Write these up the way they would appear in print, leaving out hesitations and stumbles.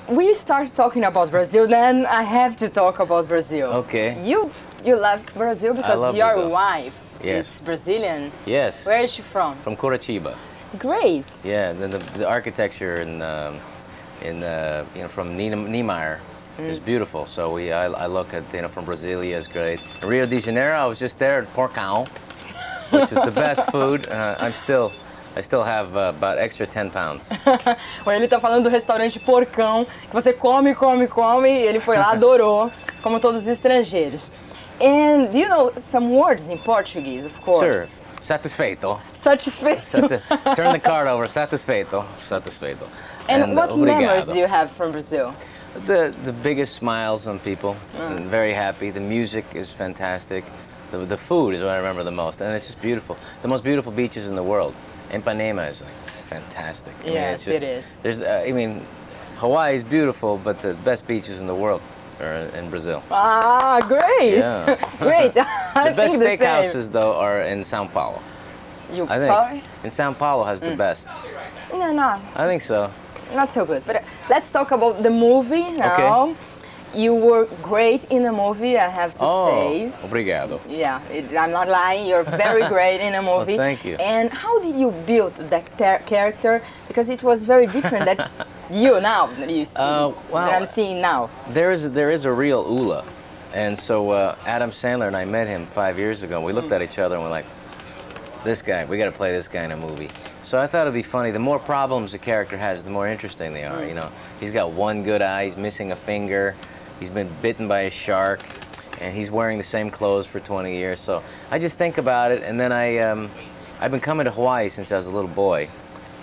we start talking about Brazil, then I have to talk about Brazil. Okay. You love Brazil because your Brazil. wife Yes. is Brazilian. Yes. Where is she from? From Curitiba. Great. Yeah, the architecture from Niemeyer is beautiful. So I look at from Brasilia is great. Rio de Janeiro, I was just there at Porcão, which is the best food. I still have about extra 10 pounds. Ele tá falando do restaurante Porcão, que você come, e ele foi lá, adorou, como todos os estrangeiros. And do you know some words in Portuguese, of course? Sure. Satisfeito. Satisfeito. Turn the card over. Satisfeito. Satisfeito. And what obrigado. memories do you have from Brazil? The biggest smiles on people. And very happy. The music is fantastic. The food is what I remember the most, and it's just beautiful. The most beautiful beaches in the world. Ipanema is like fantastic. Yes, it is. There's, Hawaii is beautiful, but the best beaches in the world are in Brazil. Ah, great! Yeah. Great. The best steakhouses, though, are in São Paulo. Sorry? In São Paulo has the best. No. I think so. Not so good. But let's talk about the movie now. Okay. You were great in the movie, I have to say. Obrigado. Yeah, I'm not lying. You're very great in a movie. Well, thank you. And how did you build that character? Because it was very different that you now that you see, that I'm seeing now. There is a real Ula, and so Adam Sandler and I met him 5 years ago. We looked at each other and we're like, this guy, we got to play this guy in a movie. So I thought it'd be funny. The more problems a character has, the more interesting they are. You know, he's got one good eye, he's missing a finger. He's been bitten by a shark, and he's wearing the same clothes for 20 years. So I just think about it, and then I've been coming to Hawaii since I was a little boy.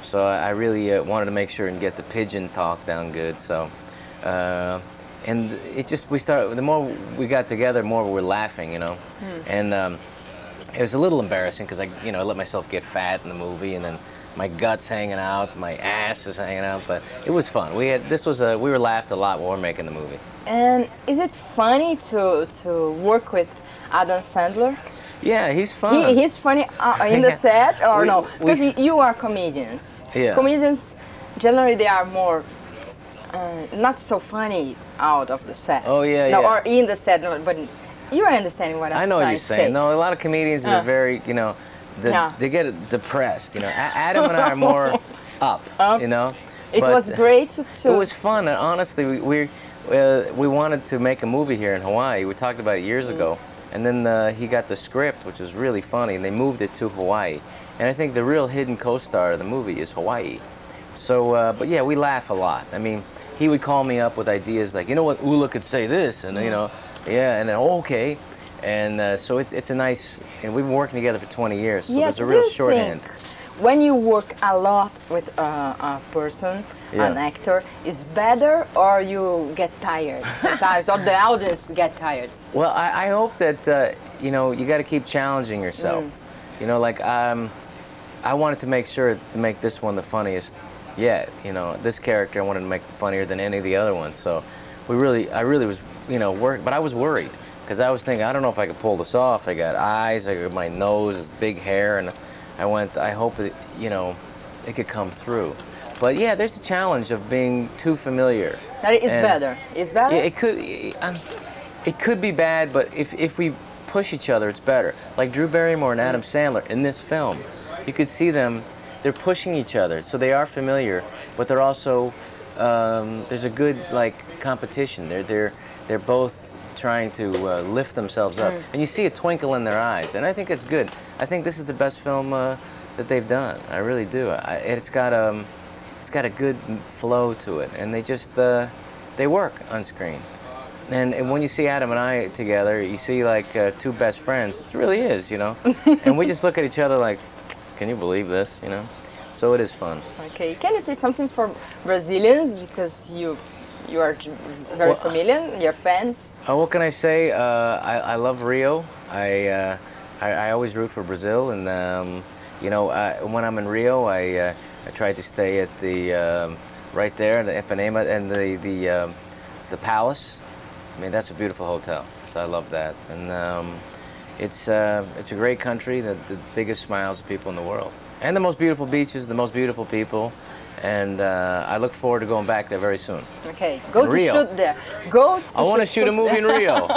So I really wanted to make sure and get the pigeon talk down good. So, and it just, the more we got together, the more we were laughing, you know. And it was a little embarrassing because I let myself get fat in the movie, and then my guts hanging out, my ass is hanging out, but it was fun. We were laughed a lot while we were making the movie. And is it funny to work with Adam Sandler? Yeah, he's fun. He's funny in the set, or no? Because you are comedians. Yeah. Comedians, generally, they are more not so funny out of the set. Oh, yeah, no, yeah. Or in the set, no, but you are understanding what I'm I know what trying you're to saying. say. No, a lot of comedians are very, they get depressed. Adam and I are more up. It was great to. It was fun, and honestly, we wanted to make a movie here in Hawaii. We talked about it years ago, and then he got the script, which was really funny, and they moved it to Hawaii. And I think the real hidden co-star of the movie is Hawaii. So, but yeah, we laugh a lot. I mean, he would call me up with ideas like, you know what, Ula could say this, and yeah, and then okay. And so it's a nice, and we've been working together for 20 years, so there's a real shorthand. When you work a lot with a person, an actor, is better, or you get tired sometimes, or the audience get tired? Well, I hope that, you got to keep challenging yourself. I wanted to make sure to make this one the funniest yet. This character I wanted to make funnier than any of the other ones. So I really was, but I was worried. Because I was thinking, I don't know if I could pull this off. I got eyes, I got my nose, this big hair, and I hope that, it could come through. But yeah, there's a challenge of being too familiar. That is better. It's better? Yeah, it could be bad, but if we push each other, it's better. Like Drew Barrymore and Adam Sandler in this film, you could see them, they're pushing each other. So they are familiar, but they're also, there's a good, competition. They're both trying to lift themselves up, and you see a twinkle in their eyes, and I think it's good. I think this is the best film that they've done. I really do. It's got a good flow to it, and they work on screen. And when you see Adam and I together, you see two best friends. It really is, and we just look at each other like, can you believe this, So it is fun. Okay, can you say something for Brazilians, because you are very familiar, your fans? What can I say? I love Rio. I always root for Brazil, and when I'm in Rio, I try to stay at the right there, the Ipanema, and the Palace. I mean, that's a beautiful hotel. So I love that, and it's a great country. The biggest smiles of people in the world, and the most beautiful beaches, the most beautiful people. And I look forward to going back there very soon. Okay, go In to Rio. shoot there. Go to I want to shoot a movie in Rio.